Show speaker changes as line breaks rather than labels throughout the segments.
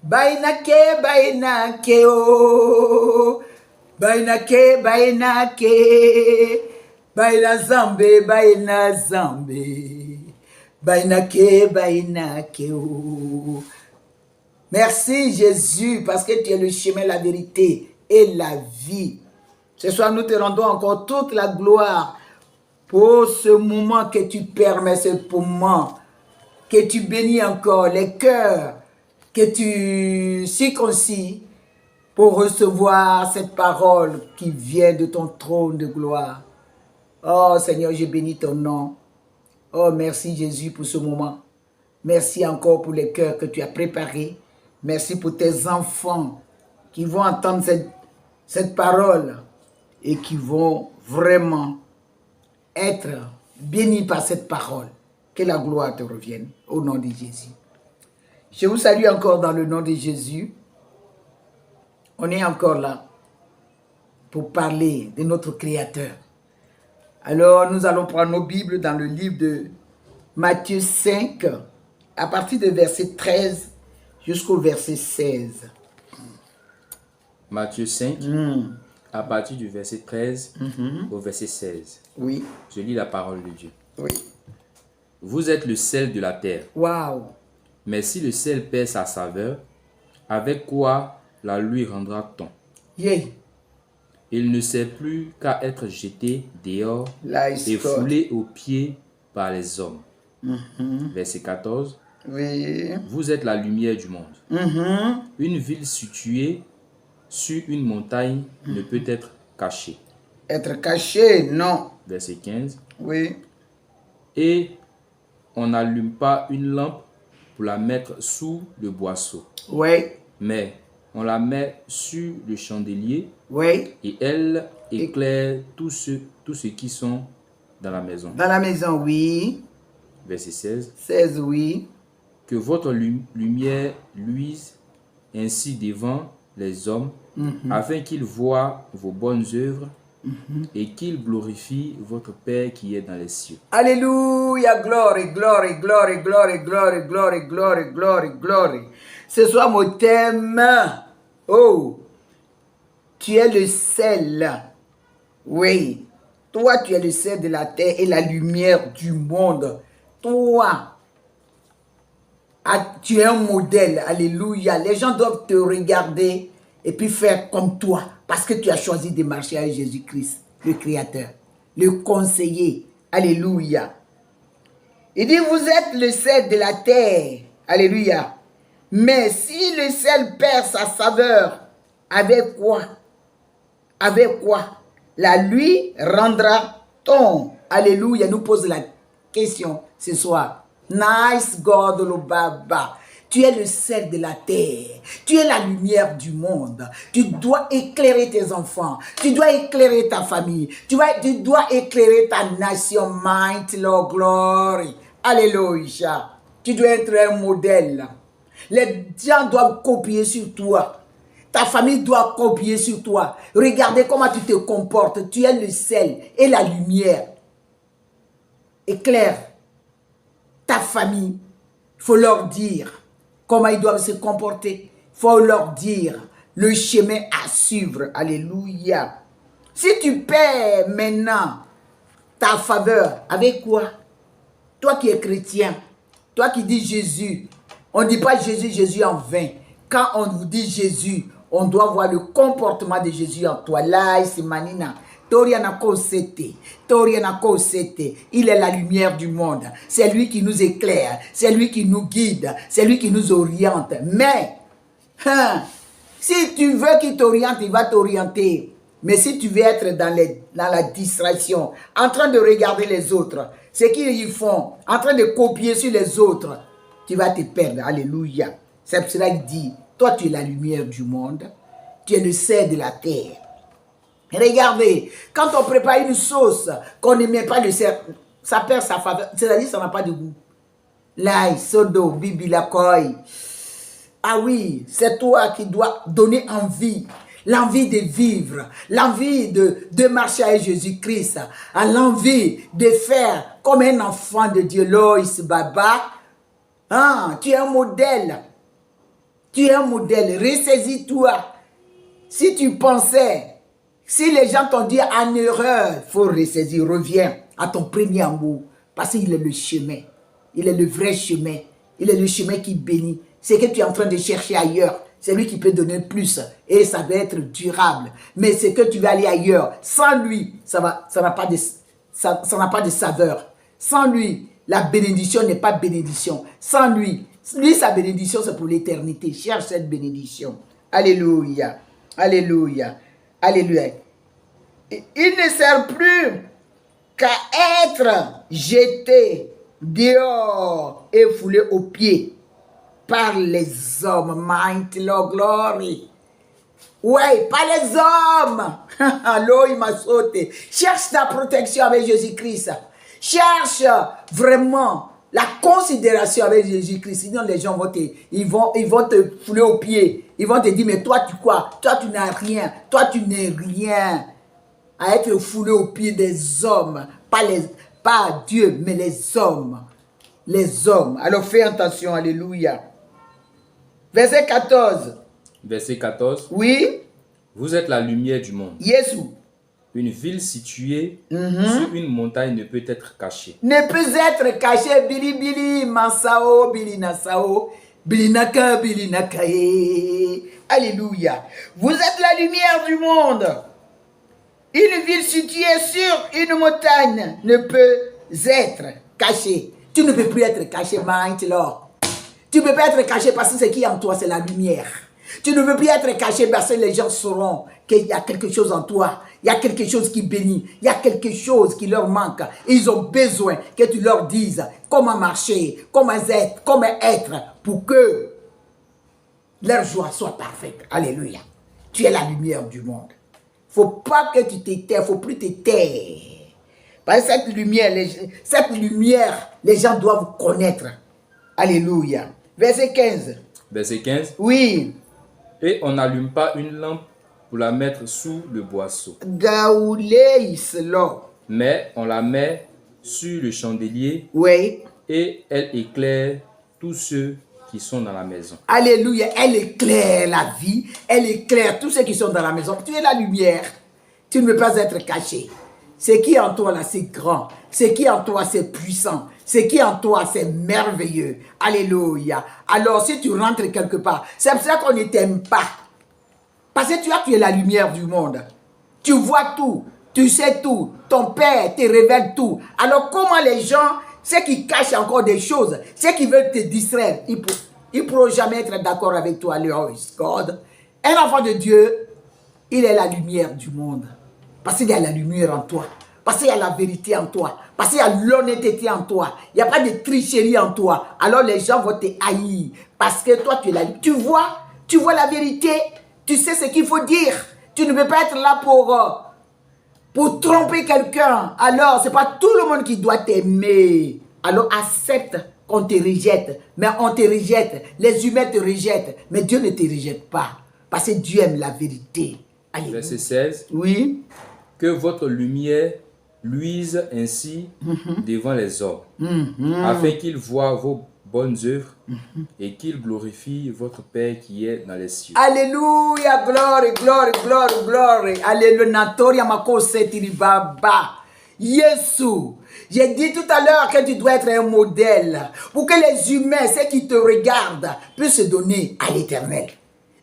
Bainake, bainake, oh. Bainake, bainake. Baina zambe, baina zambe. Bainake, bainake, oh. Merci Jésus, parce que tu es le chemin, la vérité et la vie. Ce soir, nous te rendons encore toute la gloire pour ce moment que tu permets, ce moment que tu bénis encore les cœurs, que tu circoncis pour recevoir cette parole qui vient de ton trône de gloire. Oh Seigneur, je bénis ton nom. Oh, merci Jésus pour ce moment. Merci encore pour les cœurs que tu as préparés. Merci pour tes enfants qui vont entendre cette parole et qui vont vraiment être bénis par cette parole. Que la gloire te revienne au nom de Jésus. Je vous salue encore dans le nom de Jésus. On est encore là pour parler de notre Créateur. Alors, nous allons prendre nos Bibles dans le livre de Matthieu 5, à partir de verset 13 jusqu'au verset 16.
Matthieu 5, à partir du verset 13 au verset 16.
Oui.
Je lis la parole de Dieu.
Oui.
Vous êtes le sel de la terre.
Waouh.
Mais si le sel perd sa saveur, avec quoi la lui rendra-t-on?
Yeah.
Il ne sert plus qu'à être jeté dehors et
God.
foulé aux pieds par les hommes. Verset 14.
Oui.
Vous êtes la lumière du monde. Une ville située sur une montagne ne peut être cachée.
Être caché, non.
Verset 15.
Oui.
Et on n'allume pas une lampe pour la mettre sous le boisseau.
Oui.
Mais on la met sur le chandelier.
Oui.
Et elle éclaire tous ceux qui sont dans la maison.
Dans la maison, oui.
Verset 16.
16, oui.
Que votre lumière luise ainsi devant les hommes, afin qu'ils voient vos bonnes œuvres et qu'ils glorifient votre Père qui est dans les cieux.
Alléluia, glory, glory, glory, glory, glory, glory, glory, glory, glory. Ce soir, mon thème, oh, tu es le sel. Oui, toi, tu es le sel de la terre et la lumière du monde. Toi, tu es un modèle. Alléluia. Les gens doivent te regarder et puis faire comme toi. Parce que tu as choisi de marcher avec Jésus-Christ, le Créateur, le conseiller. Alléluia. Il dit, vous êtes le sel de la terre. Alléluia. Mais si le sel perd sa saveur, avec quoi? Avec quoi la lui rendra-t-on? Alléluia. Nous pose la question ce soir. Nice God Lobaba. Tu es le sel de la terre. Tu es la lumière du monde. Tu dois éclairer tes enfants. Tu dois éclairer ta famille. Tu dois éclairer ta nation. Mighty Lord Glory. Alléluia. Tu dois être un modèle. Les gens doivent copier sur toi. Ta famille doit copier sur toi. Regardez comment tu te comportes. Tu es le sel et la lumière. Éclaire ta famille. Il faut leur dire comment ils doivent se comporter. Il faut leur dire le chemin à suivre. Alléluia. Si tu perds maintenant ta faveur, avec quoi? Toi qui es chrétien, toi qui dis Jésus, on ne dit pas Jésus, Jésus en vain. Quand on vous dit Jésus, on doit voir le comportement de Jésus en toi. Là, c'est manina. Il est la lumière du monde. C'est lui qui nous éclaire. C'est lui qui nous guide. C'est lui qui nous oriente. Mais, si tu veux qu'il t'oriente, il va t'orienter. Mais si tu veux être dans la distraction, en train de regarder les autres, ce qu'ils font, en train de copier sur les autres, tu vas te perdre. Alléluia. C'est pour cela qu'il dit, toi tu es la lumière du monde. Tu es le sel de la terre. Regardez, quand on prépare une sauce, qu'on ne met pas le sel, ça perd sa faveur. C'est-à-dire ça n'a pas de goût. L'ail, sodo, bibi, la koi. Ah oui, c'est toi qui dois donner envie. L'envie de vivre, l'envie de marcher avec Jésus-Christ, l'envie de faire comme un enfant de Dieu, Loïs Baba. Ah, tu es un modèle. Tu es un modèle. Ressaisis-toi. Si tu pensais, si les gens t'ont dit en erreur, il faut ressaisir. Reviens à ton premier amour. Parce qu'il est le chemin. Il est le vrai chemin. Il est le chemin qui bénit. C'est que tu es en train de chercher ailleurs. C'est lui qui peut donner plus. Et ça va être durable. Mais c'est que tu vas aller ailleurs. Sans lui, ça n'a pas de saveur. Sans lui, la bénédiction n'est pas bénédiction. Sans lui, sa bénédiction, c'est pour l'éternité. Cherche cette bénédiction. Alléluia. Alléluia. Alléluia. Il ne sert plus qu'à être jeté dehors et foulé aux pieds par les hommes. Mighty Lord Glory. Ouais, par les hommes. Allô, il m'a sauté. Cherche ta protection avec Jésus-Christ. Cherche vraiment la considération avec Jésus-Christ. Sinon, les gens vont te fouler aux pieds. Ils vont te dire, mais toi, tu quoi? Toi, tu n'as rien. Toi, tu n'es rien. À être foulé aux pieds des hommes. Pas Dieu, mais les hommes. Les hommes. Alors, fais attention. Alléluia. Verset 14.
Verset 14.
Oui.
Vous êtes la lumière du monde.
Jésus.
Une ville située sur une montagne ne peut être cachée.
Ne peut être caché. Bili bili masao bili nasao bili naka bili nakae. Alléluia. Vous êtes la lumière du monde. Une ville située sur une montagne ne peut être cachée. Tu ne peux plus être caché, Mighty Lord. Tu ne peux pas être caché parce que ce qui est en toi, c'est la lumière. Tu ne peux plus être caché parce que les gens sauront qu'il y a quelque chose en toi. Il y a quelque chose qui bénit. Il y a quelque chose qui leur manque. Ils ont besoin que tu leur dises comment marcher, comment être pour que leur joie soit parfaite. Alléluia. Tu es la lumière du monde. Il ne faut pas que tu t'étais, il ne faut plus t'éteindre. Parce que cette lumière, les gens doivent connaître. Alléluia. Verset 15.
Verset 15.
Oui.
Et on n'allume pas une lampe pour la mettre sous le boisseau. Mais on la met sur le chandelier.
Oui.
Et elle éclaire tous ceux qui sont dans la maison.
Alléluia. Elle éclaire la vie. Elle éclaire tous ceux qui sont dans la maison. Tu es la lumière. Tu ne peux pas être caché. Ce qui est en toi là, c'est grand. Ce qui est en toi, c'est puissant. Ce qui est en toi, c'est merveilleux. Alléluia. Alors, si tu rentres quelque part, c'est pour ça qu'on ne t'aime pas. Parce que tu es la lumière du monde. Tu vois tout. Tu sais tout. Ton Père te révèle tout. Alors, comment les gens, ceux qui cachent encore des choses, ceux qui veulent te distraire, ils ne pourront jamais être d'accord avec toi. God. Un enfant de Dieu, il est la lumière du monde. Parce qu'il y a la lumière en toi. Parce qu'il y a la vérité en toi. Parce qu'il y a l'honnêteté en toi. Il n'y a pas de tricherie en toi. Alors les gens vont te haïr. Parce que toi, tu es la lumière. Tu vois la vérité. Tu sais ce qu'il faut dire. Tu ne peux pas être là pour tromper quelqu'un. Alors, ce n'est pas tout le monde qui doit t'aimer. Alors, accepte qu'on te rejette. Mais on te rejette. Les humains te rejettent. Mais Dieu ne te rejette pas. Parce que Dieu aime la vérité. Alléluia.
Verset 16.
Oui.
Que votre lumière luise ainsi devant les hommes, afin qu'ils voient vos bonnes œuvres et qu'ils glorifient votre Père qui est dans les cieux.
Alléluia, glory, glory, glory, glory. Alléluia, Natoria Makose Tiribaba. Yesu, j'ai dit tout à l'heure que tu dois être un modèle pour que les humains, ceux qui te regardent, puissent se donner à l'Éternel.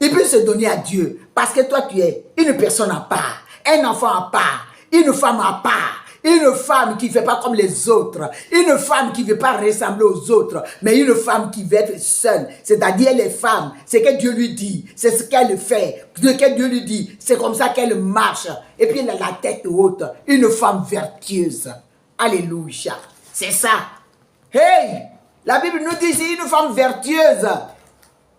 Ils peuvent se donner à Dieu parce que toi, tu es une personne à part, un enfant à part, une femme à part. Une femme qui ne fait pas comme les autres. Une femme qui ne veut pas ressembler aux autres. Mais une femme qui veut être seule. C'est-à-dire les femmes. C'est ce que Dieu lui dit. C'est ce qu'elle fait. Ce que Dieu lui dit. C'est comme ça qu'elle marche. Et puis elle a la tête haute. Une femme vertueuse. Alléluia. C'est ça. Hey! La Bible nous dit c'est une femme vertueuse.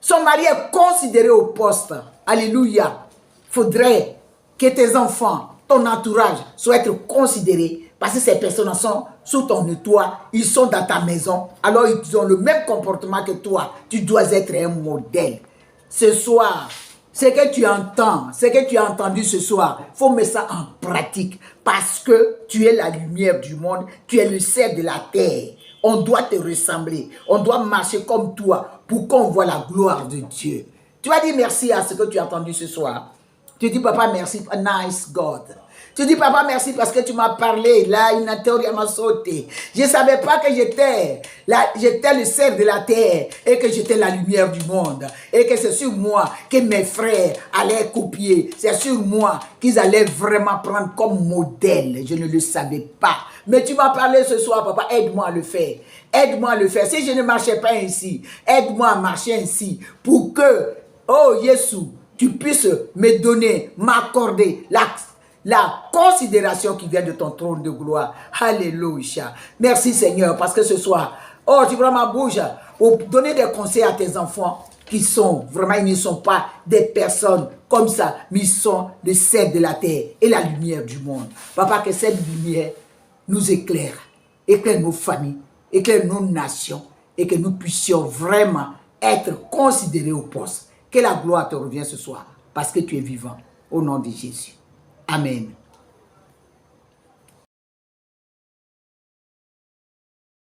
Son mari est considéré au poste. Alléluia. Il faudrait que tes enfants, ton entourage soit être considéré parce que ces personnes sont sous ton toit, ils sont dans ta maison, alors ils ont le même comportement que toi. Tu dois être un modèle. Ce soir, ce que tu entends, ce que tu as entendu ce soir, il faut mettre ça en pratique parce que tu es la lumière du monde, tu es le sel de la terre. On doit te ressembler, on doit marcher comme toi pour qu'on voit la gloire de Dieu. Tu vas dire merci à ce que tu as entendu ce soir. Tu dis, papa, merci, nice God. Tu dis, papa, merci parce que tu m'as parlé. Là, une théorie m'a sauté. Je ne savais pas que j'étais le sel de la terre et que j'étais la lumière du monde. Et que c'est sur moi que mes frères allaient copier. C'est sur moi qu'ils allaient vraiment prendre comme modèle. Je ne le savais pas. Mais tu m'as parlé ce soir, papa, aide-moi à le faire. Aide-moi à le faire. Si je ne marchais pas ainsi, aide-moi à marcher ainsi pour que, oh Jésus, tu puisses me donner, m'accorder la considération qui vient de ton trône de gloire. Alléluia. Merci Seigneur, parce que ce soir, oh, tu prends ma bouche pour donner des conseils à tes enfants qui sont, vraiment, ils ne sont pas des personnes comme ça, mais ils sont le sel de la terre et la lumière du monde. Papa, que cette lumière nous éclaire nos familles, éclaire nos nations et que nous puissions vraiment être considérés au poste. Que la gloire te revienne ce soir parce que tu es vivant. Au nom de Jésus. Amen.